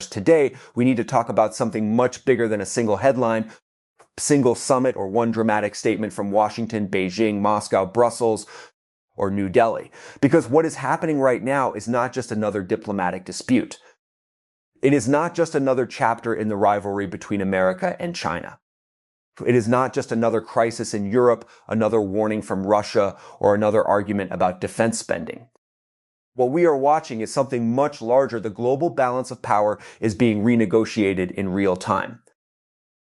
today, we need to talk about something much bigger than a single headline, single summit, or one dramatic statement from Washington, Beijing, Moscow, Brussels, or New Delhi. Because what is happening right now is not just another diplomatic dispute. It is not just another chapter in the rivalry between America and China. It is not just another crisis in Europe, another warning from Russia, or another argument about defense spending. What we are watching is something much larger. The global balance of power is being renegotiated in real time.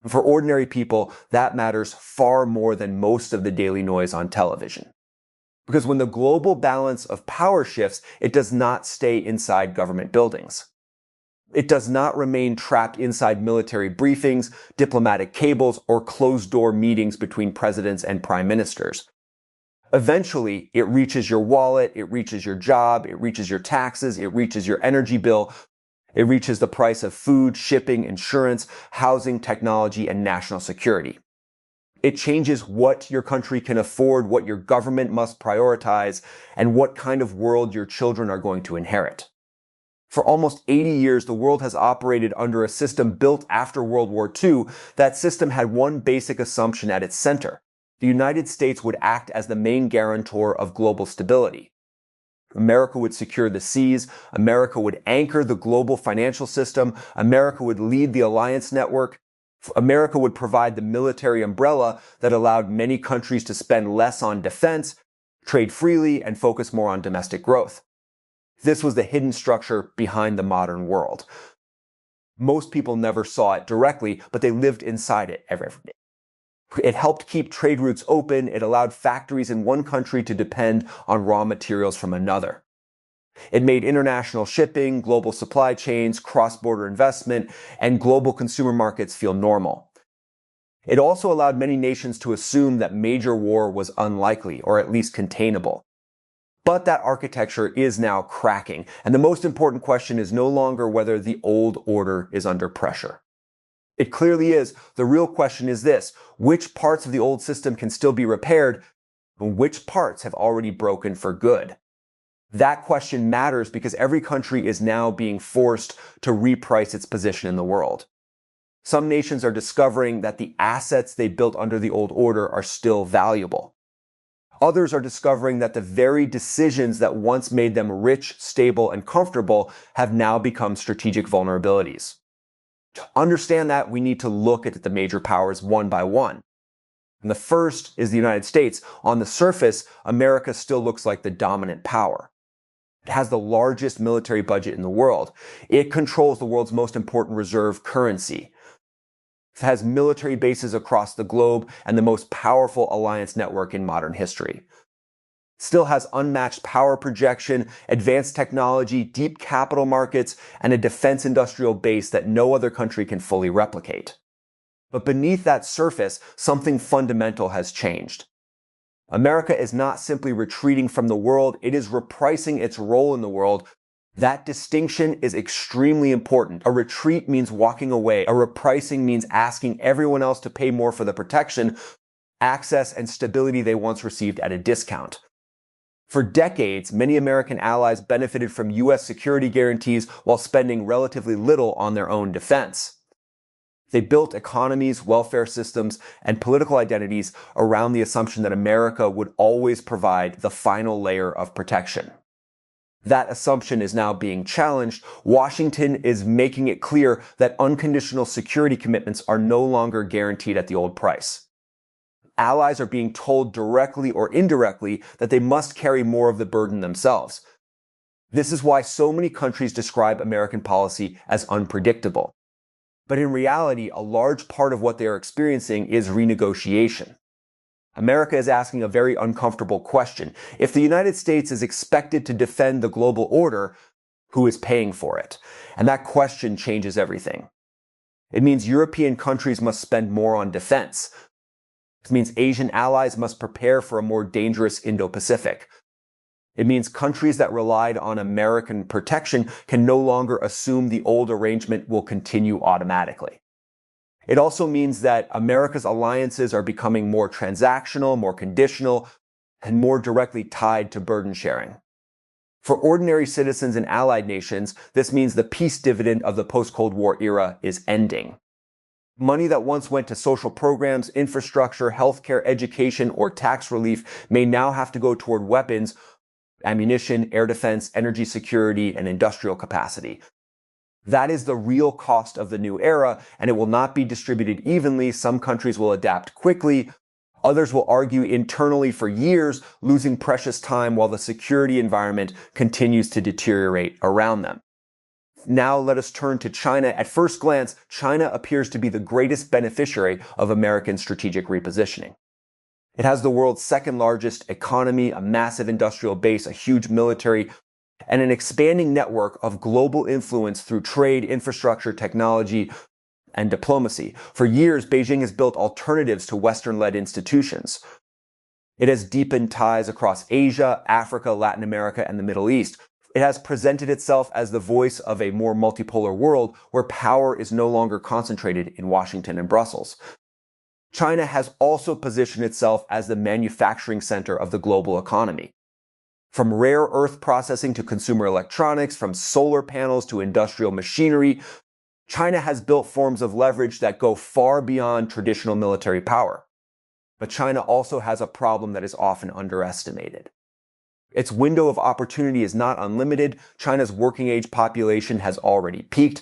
For ordinary people, that matters far more than most of the daily noise on television. Because when the global balance of power shifts, it does not stay inside government buildings. It does not remain trapped inside military briefings, diplomatic cables, or closed-door meetings between presidents and prime ministers. Eventually, it reaches your wallet, it reaches your job, it reaches your taxes, it reaches your energy bill, it reaches the price of food, shipping, insurance, housing, technology, and national security. It changes what your country can afford, what your government must prioritize, and what kind of world your children are going to inherit. For almost 80 years, the world has operated under a system built after World War II. That system had one basic assumption at its center. The United States would act as the main guarantor of global stability. America would secure the seas. America would anchor the global financial system. America would lead the alliance network. America would provide the military umbrella that allowed many countries to spend less on defense, trade freely, and focus more on domestic growth. This was the hidden structure behind the modern world. Most people never saw it directly, but they lived inside it every day. It helped keep trade routes open. It allowed factories in one country to depend on raw materials from another. It made international shipping, global supply chains, cross-border investment, and global consumer markets feel normal. It also allowed many nations to assume that major war was unlikely, or at least containable. But that architecture is now cracking, and the most important question is no longer whether the old order is under pressure. It clearly is. The real question is this: which parts of the old system can still be repaired, and which parts have already broken for good? That question matters because every country is now being forced to reprice its position in the world. Some nations are discovering that the assets they built under the old order are still valuable. Others are discovering that the very decisions that once made them rich, stable, and comfortable have now become strategic vulnerabilities. To understand that, we need to look at the major powers one by one. And the first is the United States. On the surface, America still looks like the dominant power. It has the largest military budget in the world. It controls the world's most important reserve currency. It has military bases across the globe and the most powerful alliance network in modern history. It still has unmatched power projection, advanced technology, deep capital markets, and a defense industrial base that no other country can fully replicate. But beneath that surface, something fundamental has changed. America is not simply retreating from the world, it is repricing its role in the world. That distinction is extremely important. A retreat means walking away. A repricing means asking everyone else to pay more for the protection, access, and stability they once received at a discount. For decades, many American allies benefited from U.S. security guarantees while spending relatively little on their own defense. They built economies, welfare systems, and political identities around the assumption that America would always provide the final layer of protection. That assumption is now being challenged. Washington is making it clear that unconditional security commitments are no longer guaranteed at the old price. Allies are being told directly or indirectly that they must carry more of the burden themselves. This is why so many countries describe American policy as unpredictable. But in reality, a large part of what they are experiencing is renegotiation. America is asking a very uncomfortable question. If the United States is expected to defend the global order, who is paying for it? And that question changes everything. It means European countries must spend more on defense. It means Asian allies must prepare for a more dangerous Indo-Pacific. It means countries that relied on American protection can no longer assume the old arrangement will continue automatically. It also means that America's alliances are becoming more transactional, more conditional, and more directly tied to burden sharing. For ordinary citizens and allied nations, this means the peace dividend of the post-Cold War era is ending. Money that once went to social programs, infrastructure, healthcare, education, or tax relief may now have to go toward weapons, ammunition, air defense, energy security, and industrial capacity. That is the real cost of the new era, and it will not be distributed evenly. Some countries will adapt quickly. Others will argue internally for years, losing precious time while the security environment continues to deteriorate around them. Now let us turn to China. At first glance, China appears to be the greatest beneficiary of American strategic repositioning. It has the world's second largest economy, a massive industrial base, a huge military, and an expanding network of global influence through trade, infrastructure, technology, and diplomacy. For years, Beijing has built alternatives to Western-led institutions. It has deepened ties across Asia, Africa, Latin America, and the Middle East. It has presented itself as the voice of a more multipolar world where power is no longer concentrated in Washington and Brussels. China has also positioned itself as the manufacturing center of the global economy. From rare earth processing to consumer electronics, from solar panels to industrial machinery, China has built forms of leverage that go far beyond traditional military power. But China also has a problem that is often underestimated. Its window of opportunity is not unlimited. China's working age population has already peaked.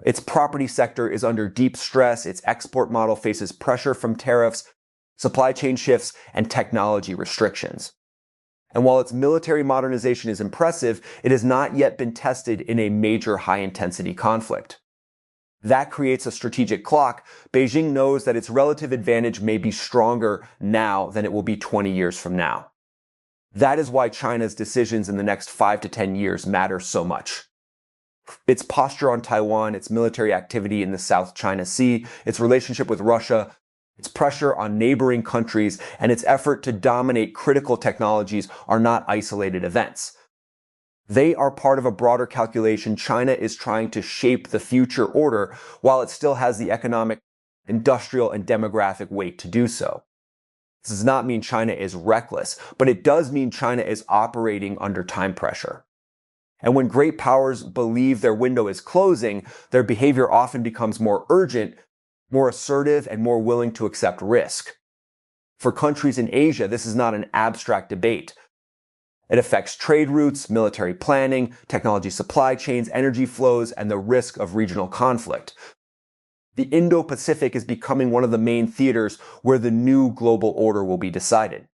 Its property sector is under deep stress. Its export model faces pressure from tariffs, supply chain shifts, and technology restrictions. And while its military modernization is impressive, it has not yet been tested in a major high-intensity conflict. That creates a strategic clock. Beijing knows that its relative advantage may be stronger now than it will be 20 years from now. That is why China's decisions in the next 5 to 10 years matter so much. Its posture on Taiwan, its military activity in the South China Sea, its relationship with Russia, its pressure on neighboring countries, and its effort to dominate critical technologies are not isolated events. They are part of a broader calculation. China is trying to shape the future order while it still has the economic, industrial, and demographic weight to do so. This does not mean China is reckless, but it does mean China is operating under time pressure. And when great powers believe their window is closing, their behavior often becomes more urgent, more assertive, and more willing to accept risk. For countries in Asia, this is not an abstract debate. It affects trade routes, military planning, technology supply chains, energy flows, and the risk of regional conflict. The Indo-Pacific is becoming one of the main theaters where the new global order will be decided.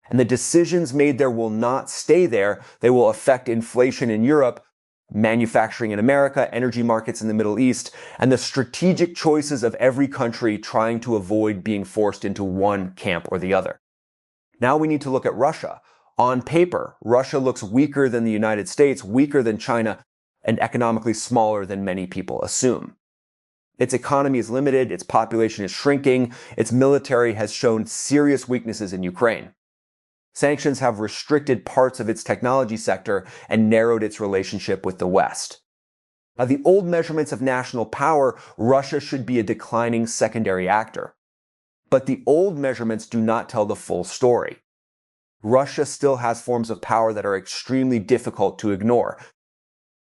And the decisions made there will not stay there. They will affect inflation in Europe, manufacturing in America, energy markets in the Middle East, and the strategic choices of every country trying to avoid being forced into one camp or the other. Now we need to look at Russia. On paper, Russia looks weaker than the United States, weaker than China, and economically smaller than many people assume. Its economy is limited, its population is shrinking, its military has shown serious weaknesses in Ukraine. Sanctions have restricted parts of its technology sector and narrowed its relationship with the West. By the old measurements of national power, Russia should be a declining secondary actor. But the old measurements do not tell the full story. Russia still has forms of power that are extremely difficult to ignore.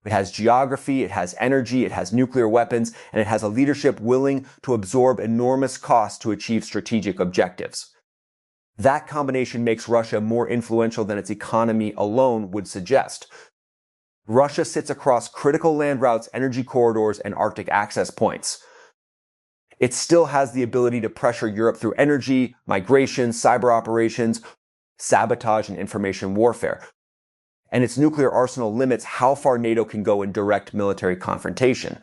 It has geography, it has energy, it has nuclear weapons, and it has a leadership willing to absorb enormous costs to achieve strategic objectives. That combination makes Russia more influential than its economy alone would suggest. Russia sits across critical land routes, energy corridors, and Arctic access points. It still has the ability to pressure Europe through energy, migration, cyber operations, sabotage, and information warfare. And its nuclear arsenal limits how far NATO can go in direct military confrontation.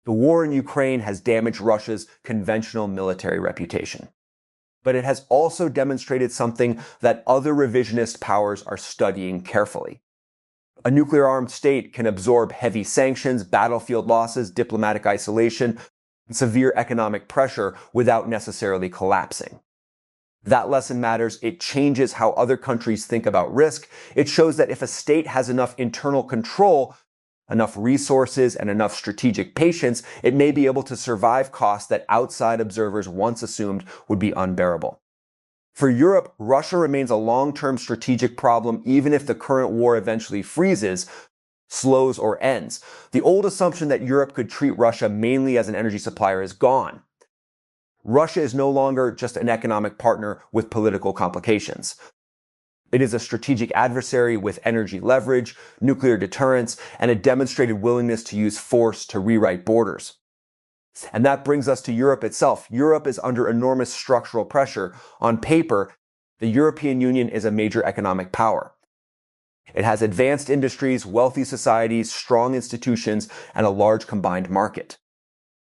The war in Ukraine has damaged Russia's conventional military reputation. But it has also demonstrated something that other revisionist powers are studying carefully. A nuclear-armed state can absorb heavy sanctions, battlefield losses, diplomatic isolation, and severe economic pressure without necessarily collapsing. That lesson matters. It changes how other countries think about risk. It shows that if a state has enough internal control, enough resources, and enough strategic patience, it may be able to survive costs that outside observers once assumed would be unbearable. For Europe, Russia remains a long-term strategic problem even if the current war eventually freezes, slows, or ends. The old assumption that Europe could treat Russia mainly as an energy supplier is gone. Russia is no longer just an economic partner with political complications. It is a strategic adversary with energy leverage, nuclear deterrence, and a demonstrated willingness to use force to rewrite borders. And that brings us to Europe itself. Europe is under enormous structural pressure. On paper, the European Union is a major economic power. It has advanced industries, wealthy societies, strong institutions, and a large combined market.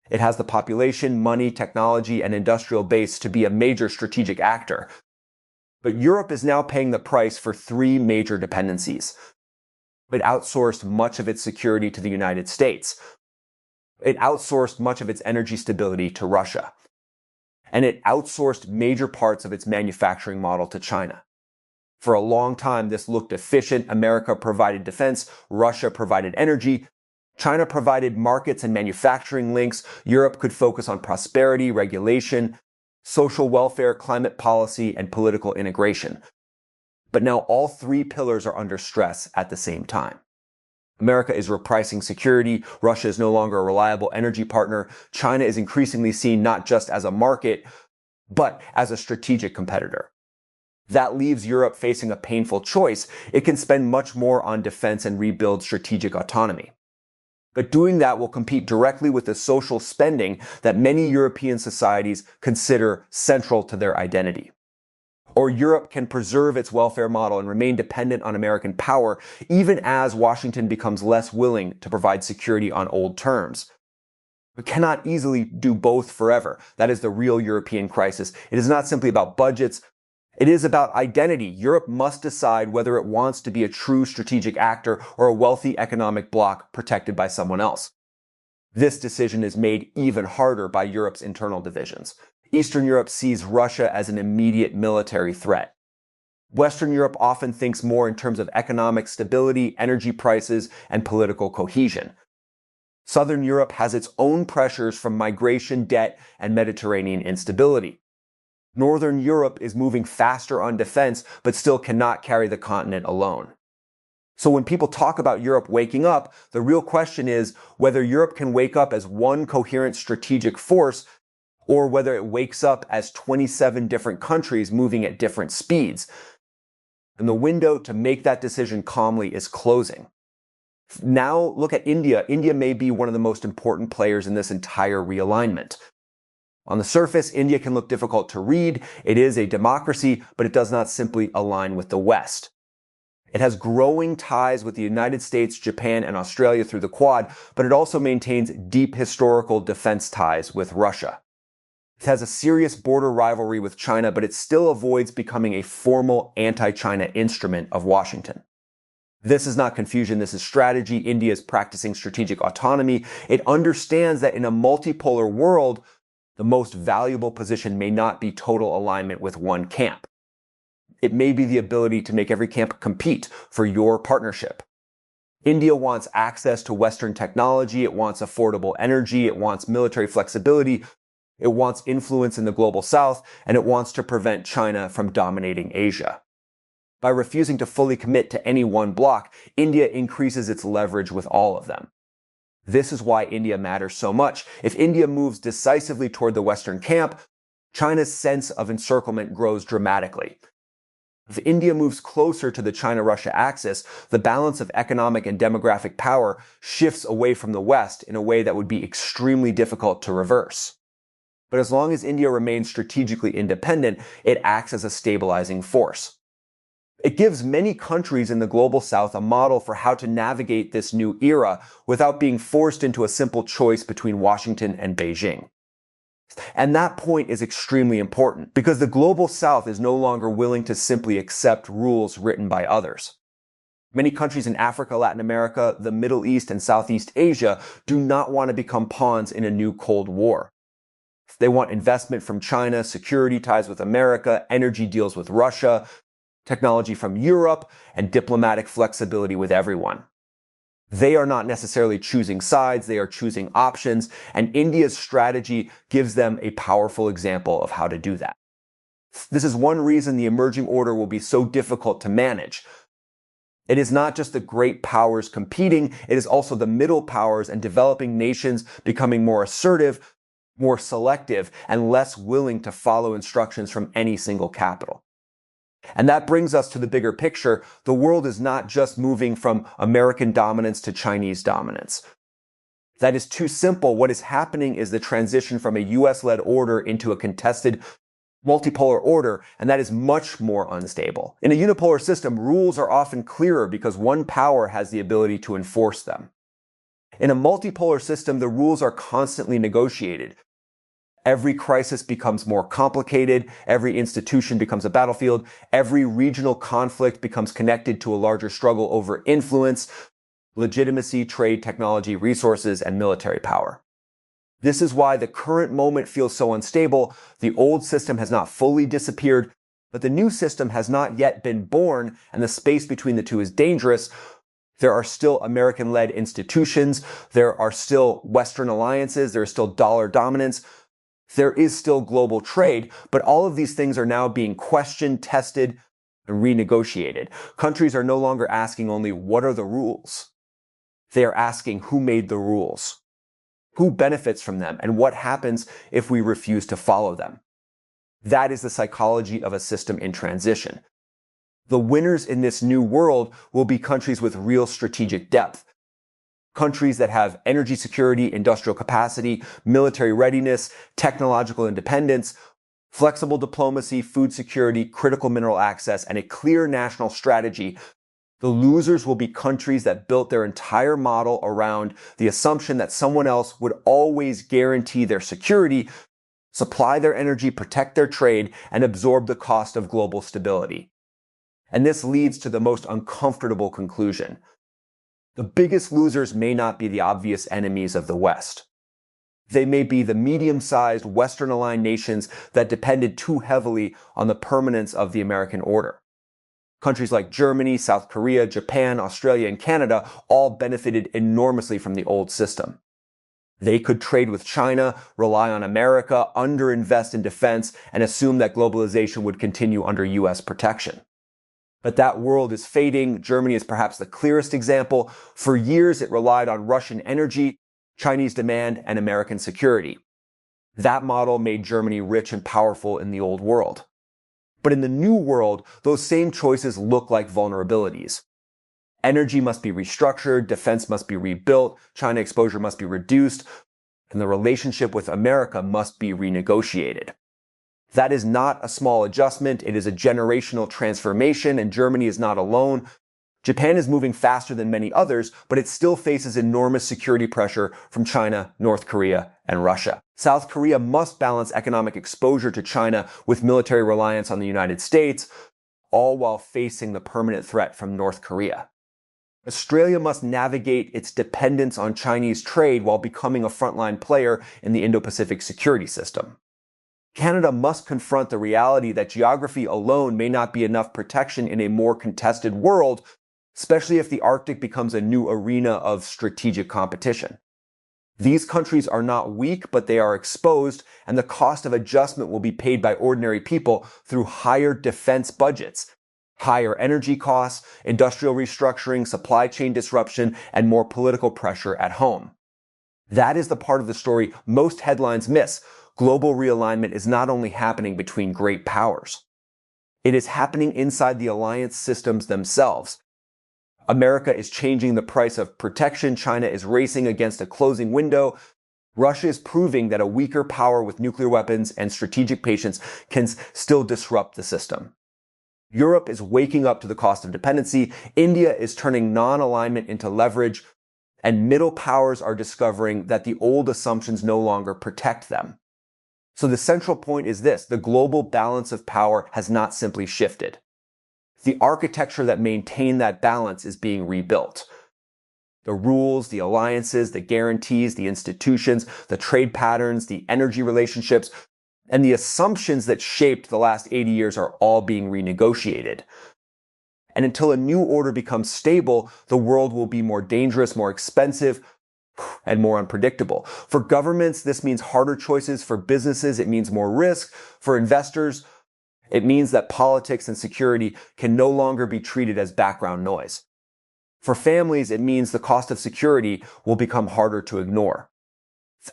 It has the population, money, technology, and industrial base to be a major strategic actor. But Europe is now paying the price for three major dependencies. It outsourced much of its security to the United States. It outsourced much of its energy stability to Russia. And it outsourced major parts of its manufacturing model to China. For a long time, this looked efficient. America provided defense, Russia provided energy, China provided markets and manufacturing links. Europe could focus on prosperity, regulation, social welfare, climate policy, and political integration. But now all three pillars are under stress at the same time. America is repricing security. Russia is no longer a reliable energy partner. China is increasingly seen not just as a market, but as a strategic competitor. That leaves Europe facing a painful choice. It can spend much more on defense and rebuild strategic autonomy. But doing that will compete directly with the social spending that many European societies consider central to their identity. Or Europe can preserve its welfare model and remain dependent on American power, even as Washington becomes less willing to provide security on old terms. We cannot easily do both forever. That is the real European crisis. It is not simply about budgets. It is about identity. Europe must decide whether it wants to be a true strategic actor or a wealthy economic bloc protected by someone else. This decision is made even harder by Europe's internal divisions. Eastern Europe sees Russia as an immediate military threat. Western Europe often thinks more in terms of economic stability, energy prices, and political cohesion. Southern Europe has its own pressures from migration, debt, and Mediterranean instability. Northern Europe is moving faster on defense, but still cannot carry the continent alone. So when people talk about Europe waking up, the real question is whether Europe can wake up as one coherent strategic force or whether it wakes up as 27 different countries moving at different speeds. And the window to make that decision calmly is closing. Now look at India. India may be one of the most important players in this entire realignment. On the surface, India can look difficult to read. It is a democracy, but it does not simply align with the West. It has growing ties with the United States, Japan, and Australia through the Quad, but it also maintains deep historical defense ties with Russia. It has a serious border rivalry with China, but it still avoids becoming a formal anti-China instrument of Washington. This is not confusion, this is strategy. India is practicing strategic autonomy. It understands that in a multipolar world, the most valuable position may not be total alignment with one camp. It may be the ability to make every camp compete for your partnership. India wants access to Western technology, it wants affordable energy, it wants military flexibility, it wants influence in the global South, and it wants to prevent China from dominating Asia. By refusing to fully commit to any one bloc, India increases its leverage with all of them. This is why India matters so much. If India moves decisively toward the Western camp, China's sense of encirclement grows dramatically. If India moves closer to the China-Russia axis, the balance of economic and demographic power shifts away from the West in a way that would be extremely difficult to reverse. But as long as India remains strategically independent, it acts as a stabilizing force. It gives many countries in the global South a model for how to navigate this new era without being forced into a simple choice between Washington and Beijing. And that point is extremely important because the global South is no longer willing to simply accept rules written by others. Many countries in Africa, Latin America, the Middle East, and Southeast Asia do not want to become pawns in a new Cold War. They want investment from China, security ties with America, energy deals with Russia, technology from Europe, and diplomatic flexibility with everyone. They are not necessarily choosing sides, they are choosing options, and India's strategy gives them a powerful example of how to do that. This is one reason the emerging order will be so difficult to manage. It is not just the great powers competing, it is also the middle powers and developing nations becoming more assertive, more selective, and less willing to follow instructions from any single capital. And that brings us to the bigger picture. The world is not just moving from American dominance to Chinese dominance. That is too simple. What is happening is the transition from a US-led order into a contested multipolar order, and that is much more unstable. In a unipolar system, rules are often clearer because one power has the ability to enforce them. In a multipolar system, the rules are constantly negotiated. Every crisis becomes more complicated, every institution becomes a battlefield, every regional conflict becomes connected to a larger struggle over influence, legitimacy, trade, technology, resources, and military power. This is why the current moment feels so unstable. The old system has not fully disappeared, but the new system has not yet been born, and the space between the two is dangerous. There are still American-led institutions, there are still Western alliances, there is still dollar dominance, there is still global trade, but all of these things are now being questioned, tested, and renegotiated. Countries are no longer asking only, what are the rules? They are asking, who made the rules? Who benefits from them? And what happens if we refuse to follow them? That is the psychology of a system in transition. The winners in this new world will be countries with real strategic depth. Countries that have energy security, industrial capacity, military readiness, technological independence, flexible diplomacy, food security, critical mineral access, and a clear national strategy. The losers will be countries that built their entire model around the assumption that someone else would always guarantee their security, supply their energy, protect their trade, and absorb the cost of global stability. And this leads to the most uncomfortable conclusion. The biggest losers may not be the obvious enemies of the West. They may be the medium-sized Western-aligned nations that depended too heavily on the permanence of the American order. Countries like Germany, South Korea, Japan, Australia, and Canada all benefited enormously from the old system. They could trade with China, rely on America, underinvest in defense, and assume that globalization would continue under US protection. But that world is fading. Germany is perhaps the clearest example. For years, it relied on Russian energy, Chinese demand, and American security. That model made Germany rich and powerful in the old world. But in the new world, those same choices look like vulnerabilities. Energy must be restructured, defense must be rebuilt, China exposure must be reduced, and the relationship with America must be renegotiated. That is not a small adjustment. It is a generational transformation, and Germany is not alone. Japan is moving faster than many others, but it still faces enormous security pressure from China, North Korea, and Russia. South Korea must balance economic exposure to China with military reliance on the United States, all while facing the permanent threat from North Korea. Australia must navigate its dependence on Chinese trade while becoming a frontline player in the Indo-Pacific security system. Canada must confront the reality that geography alone may not be enough protection in a more contested world, especially if the Arctic becomes a new arena of strategic competition. These countries are not weak, but they are exposed, and the cost of adjustment will be paid by ordinary people through higher defense budgets, higher energy costs, industrial restructuring, supply chain disruption, and more political pressure at home. That is the part of the story most headlines miss. Global realignment is not only happening between great powers. It is happening inside the alliance systems themselves. America is changing the price of protection. China is racing against a closing window. Russia is proving that a weaker power with nuclear weapons and strategic patience can still disrupt the system. Europe is waking up to the cost of dependency. India is turning non-alignment into leverage. And middle powers are discovering that the old assumptions no longer protect them. So the central point is this: the global balance of power has not simply shifted. The architecture that maintained that balance is being rebuilt. The rules, the alliances, the guarantees, the institutions, the trade patterns, the energy relationships, and the assumptions that shaped the last 80 years are all being renegotiated. And until a new order becomes stable, the world will be more dangerous, more expensive, and more unpredictable. For governments, this means harder choices. For businesses, it means more risk. For investors, It means that politics and security can no longer be treated as background noise. For families, it means the cost of security will become harder to ignore.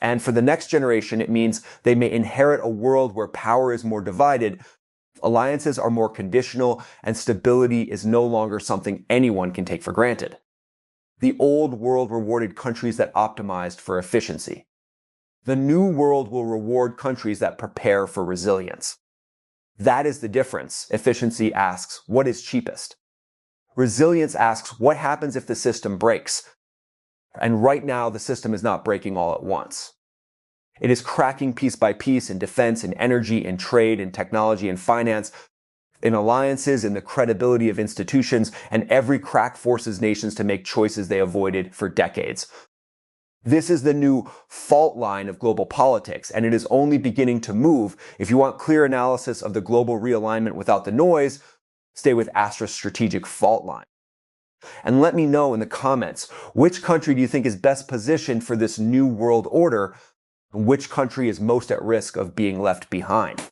And for the next generation, it means they may inherit a world where power is more divided, alliances are more conditional, and stability is no longer something anyone can take for granted. The old world rewarded countries that optimized for efficiency. The new world will reward countries that prepare for resilience. That is the difference. Efficiency asks, what is cheapest? Resilience asks, what happens if the system breaks? And right now, the system is not breaking all at once. It is cracking piece by piece in defense, in energy, in trade, in technology, in finance, in alliances, in the credibility of institutions, and every crack forces nations to make choices they avoided for decades. This is the new fault line of global politics, and it is only beginning to move. If you want clear analysis of the global realignment without the noise, stay with Astra's Strategic Faultline. And let me know in the comments, which country do you think is best positioned for this new world order? And which country is most at risk of being left behind?